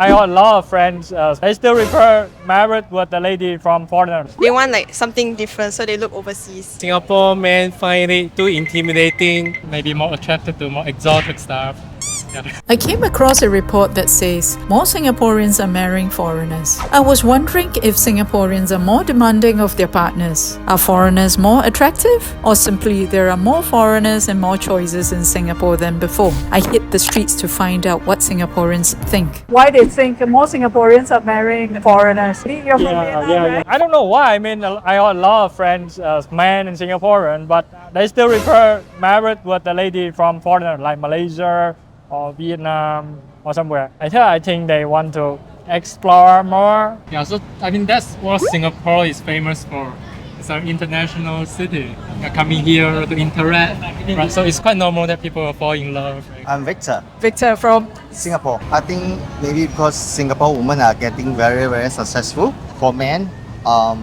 I got a lot of friends. They still prefer married with the lady from foreigners. They want like something different, so they look overseas. Singapore men find it too intimidating, maybe more attracted to more exotic stuff. I came across a report that says more Singaporeans are marrying foreigners. I was wondering if Singaporeans are more demanding of their partners. Are foreigners more attractive? Or simply there are more foreigners and more choices in Singapore than before? I hit the streets to find out what Singaporeans think. Why they think more Singaporeans are marrying foreigners? You're from Vietnam, right? I don't know why. I mean, I got a lot of friends, men and Singaporean, but they still prefer married with the lady from foreigners, like Malaysia or Vietnam or somewhere. I think they want to explore more. Yeah, so I mean that's what Singapore is famous for. It's an international city. You're coming here to interact, right? So it's quite normal that people fall in love. Right? I'm Victor, Victor from Singapore. I think maybe because Singapore women are getting very, very successful. For men,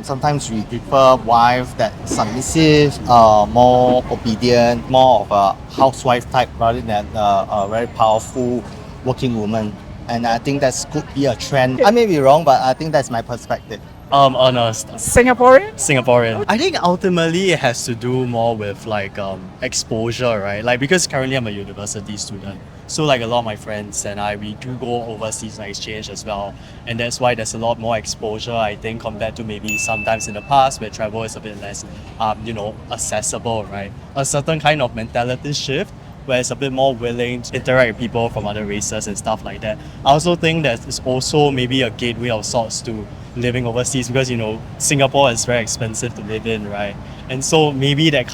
sometimes we prefer wife that submissive, more obedient, more of a housewife type rather than a very powerful working woman. And I think that could be a trend. I may be wrong, but I think that's my perspective. Honest. Singaporean? I think ultimately it has to do more with like exposure, right? Like because currently I'm a university student, so like a lot of my friends and we do go overseas on exchange as well, and that's why there's a lot more exposure, I think, compared to maybe sometimes in the past where travel is a bit less, accessible, right? A certain kind of mentality shift where it's a bit more willing to interact with people from other races and stuff like that. I also think that it's also maybe a gateway of sorts to living overseas because Singapore is very expensive to live in, right? And so maybe that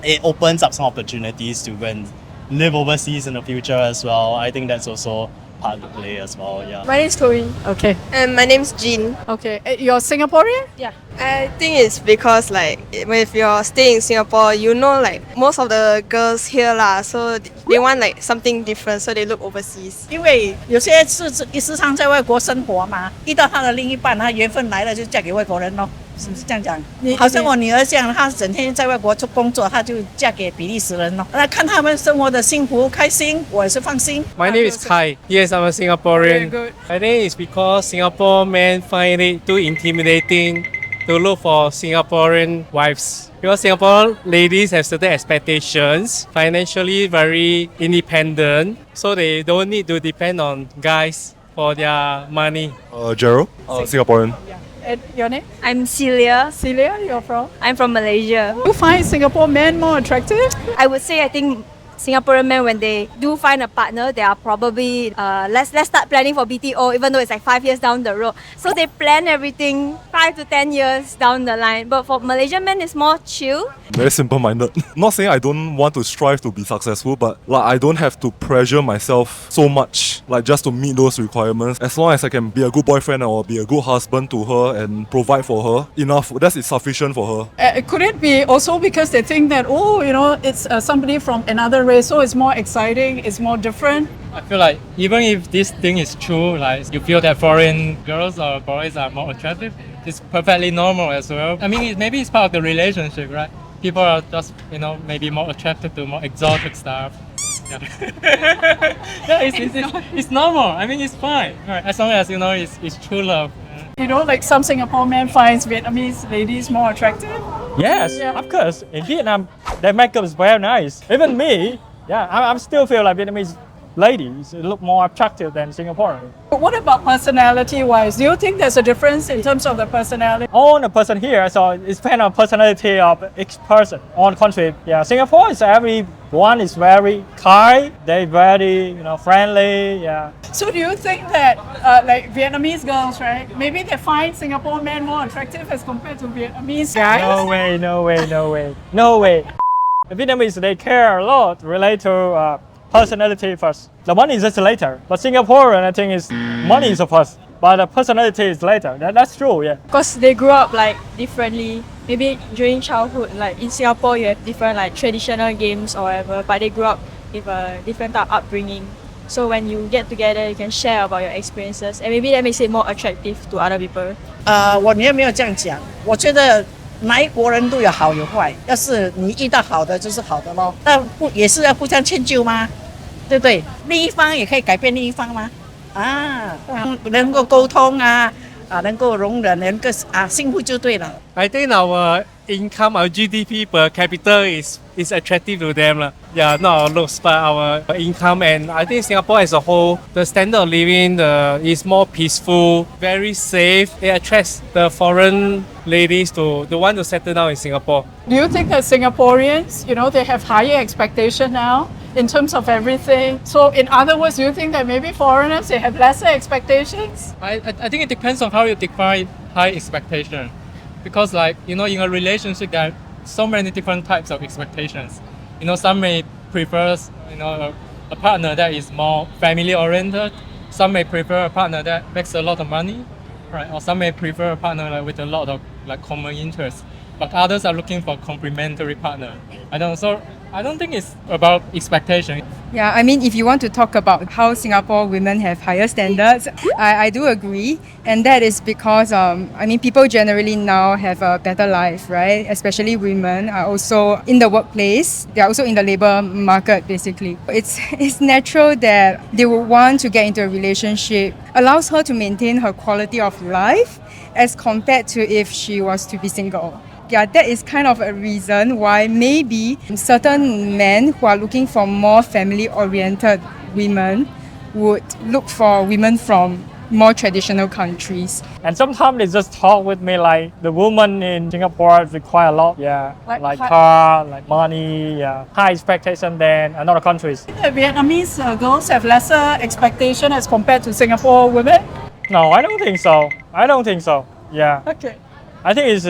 it opens up some opportunities to go and live overseas in the future as well. I think that's also part of the play as well, yeah. My name's Chloe. Okay. And my name's Jean. Okay. You're Singaporean? Yeah. I think it's because like if you're staying in Singapore, like most of the girls here lah, so they want like something different, so they look overseas. 因为有些时常在外国生活嘛，遇到他的另一半，他缘分来了就嫁给外国人咯，是不是这样讲？好像我女儿这样，她整天在外国做工作，她就嫁给比利时人咯。那看他们生活的幸福开心，我也是放心。My name is Kai. Yes, I'm a Singaporean. Very good. I think it's because Singapore men find it too intimidating to look for Singaporean wives. Because Singapore ladies have certain expectations, financially very independent, so they don't need to depend on guys for their money. Gerald, Singaporean. Yeah. And your name? I'm Celia. Celia, you're from? I'm from Malaysia. Do you find Singapore men more attractive? I would say I think Singaporean men, when they do find a partner, they are probably let's start planning for BTO, even though it's like 5 years down the road. So they plan everything 5 to 10 years down the line. But for Malaysian men, it's more chill. Very simple-minded. Not saying I don't want to strive to be successful, but like I don't have to pressure myself so much, like just to meet those requirements. As long as I can be a good boyfriend or be a good husband to her and provide for her, enough. That is sufficient for her. Could it be also because they think that, it's somebody from another race, so it's more exciting, it's more different? I feel like even if this thing is true, like you feel that foreign girls or boys are more attractive, it's perfectly normal as well. I mean, maybe it's part of the relationship, right? People are just, maybe more attracted to more exotic stuff. Yeah, it's normal. I mean, it's fine. Right? As long as, it's true love. Like some Singapore men finds Vietnamese ladies more attractive? Yes, of course. In Vietnam, their makeup is very nice. Even me, I still feel like Vietnamese ladies look more attractive than Singaporean. But what about personality-wise? Do you think there's a difference in terms of the personality? On the person here, so it's kind of personality of each person. On the contrary, Singapore is everyone is very kind. They're very, friendly. Yeah. So do you think that, like Vietnamese girls, right? Maybe they find Singapore men more attractive as compared to Vietnamese guys? No way. The Vietnamese, they care a lot related to personality first. The money is just later. But Singaporean, I think, is money is first, but the personality is later. That's true, yeah. Because they grew up like differently. Maybe during childhood, like in Singapore, you have different like traditional games or whatever, but they grew up with a different type of upbringing. So when you get together, you can share about your experiences, and maybe that makes it more attractive to other people. 我女儿没有这样讲，我觉得哪一国人都有好有坏，要是你遇到好的就是好的咯，但也是要互相迁就吗？对不对？另一方也可以改变另一方吗？能够沟通能够容忍，能够幸福就对了。I think our income, our GDP per capita is attractive to them. Yeah, not our looks, but our income. And I think Singapore as a whole, the standard of living is more peaceful, very safe. It attracts the foreign ladies to want to settle down in Singapore. Do you think that Singaporeans, they have higher expectation now in terms of everything? So in other words, do you think that maybe foreigners, they have lesser expectations? I think it depends on how you define high expectation. Because in a relationship there are so many different types of expectations. Some may prefer a partner that is more family oriented. Some may prefer a partner that makes a lot of money, right? Or some may prefer a partner with a lot of common interests. But others are looking for complementary partner. So I don't think it's about expectation. Yeah, I mean, if you want to talk about how Singapore women have higher standards, I do agree. And that is because, people generally now have a better life, right? Especially women are also in the workplace. They're also in the labor market, basically. It's natural that they would want to get into a relationship, allows her to maintain her quality of life as compared to if she was to be single. Yeah, that is kind of a reason why maybe certain men who are looking for more family-oriented women would look for women from more traditional countries. And sometimes they just talk with me like the woman in Singapore require a lot, like car, like money, high expectation than another countries. The Vietnamese girls have lesser expectation as compared to Singapore women? No, I don't think so. Yeah. Okay. I think it's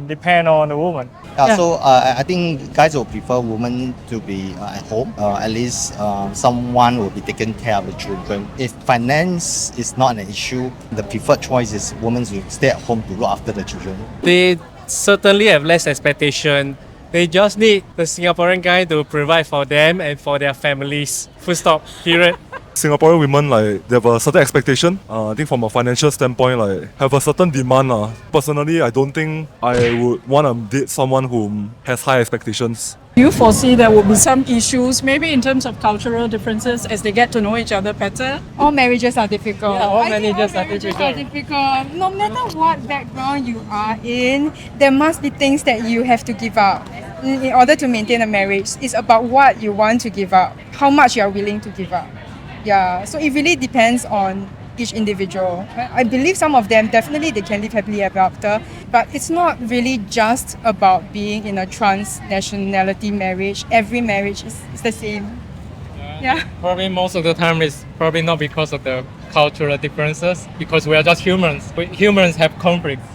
depend on the woman. So I think guys will prefer women to be at home. At least someone will be taking care of the children. If finance is not an issue, the preferred choice is women to stay at home to look after the children. They certainly have less expectation. They just need the Singaporean guy to provide for them and for their families. Full stop. Period. Singaporean women, they have a certain expectation. I think from a financial standpoint, have a certain demand. Personally, I don't think I would want to date someone who has high expectations. Do you foresee there will be some issues, maybe in terms of cultural differences as they get to know each other better? All marriages are difficult. Yeah, all marriages are difficult. No matter what background you are in, there must be things that you have to give up. In order to maintain a marriage, it's about what you want to give up, how much you are willing to give up. Yeah, so it really depends on each individual. I believe some of them definitely they can live happily ever after, but it's not really just about being in a trans-nationality marriage. Every marriage is the same. Yeah. Probably most of the time it's probably not because of the cultural differences, because we are just humans. Humans have conflicts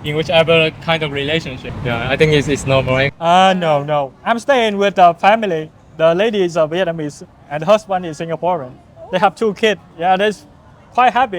in whichever kind of relationship. Yeah, I think it's normal. No. I'm staying with the family. The lady is Vietnamese and the husband is Singaporean. They have 2 kids. Yeah, they're quite happy.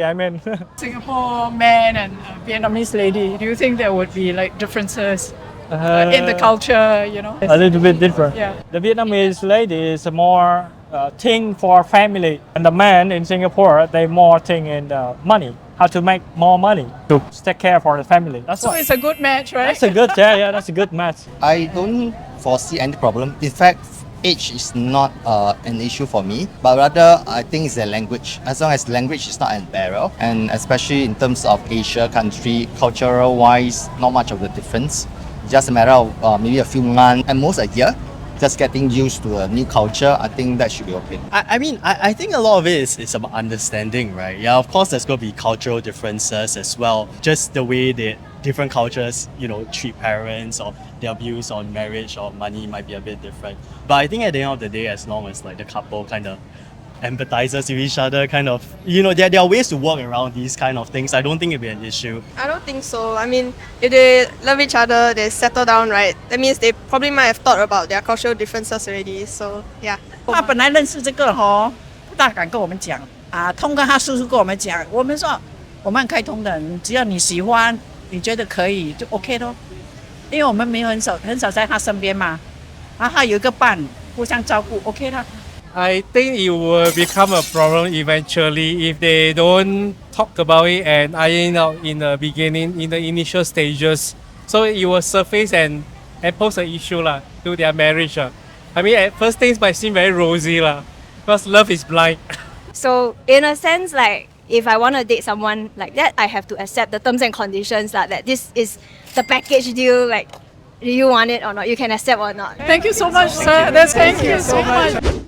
Singapore man and Vietnamese lady, do you think there would be differences in the culture, A little bit different. Yeah. The Vietnamese lady is more think for family, and the man in Singapore, they more think in money, how to make more money to take care for the family. So it's a good match, right? That's a good match. I don't foresee any problem. In fact, age is not an issue for me, but rather I think it's the language. As long as language is not a barrier, and especially in terms of Asia country, cultural wise, not much of the difference. Just a matter of maybe a few months, at most a year, just getting used to a new culture. I think that should be okay. I think a lot of it is about understanding, right? Yeah, of course there's going to be cultural differences as well. Just the way that different cultures, treat parents or their views on marriage or money might be a bit different. But I think at the end of the day, as long as the couple kind of empathizes with each other, there are ways to work around these kind of things. I don't think it'll be an issue. I don't think so. If they love each other, they settle down, right? That means they probably might have thought about their cultural differences already. So yeah. 他本来认识这个不大敢跟我们讲通过他叔叔跟我们讲，我们说我们很开通的人，只要你喜欢，你觉得可以就 OK 咯。因为我们没有很少在他身边嘛，他有一个伴，互相照顾 OK 啦。I think it will become a problem eventually if they don't talk about it and iron out in the beginning, in the initial stages. So it will surface and pose an issue to their marriage. At first things might seem very rosy because love is blind. So in a sense, like if I want to date someone like that, I have to accept the terms and conditions that this is the package deal. Like, do you want it or not? You can accept or not. Thank you so much, sir. Thank you so much.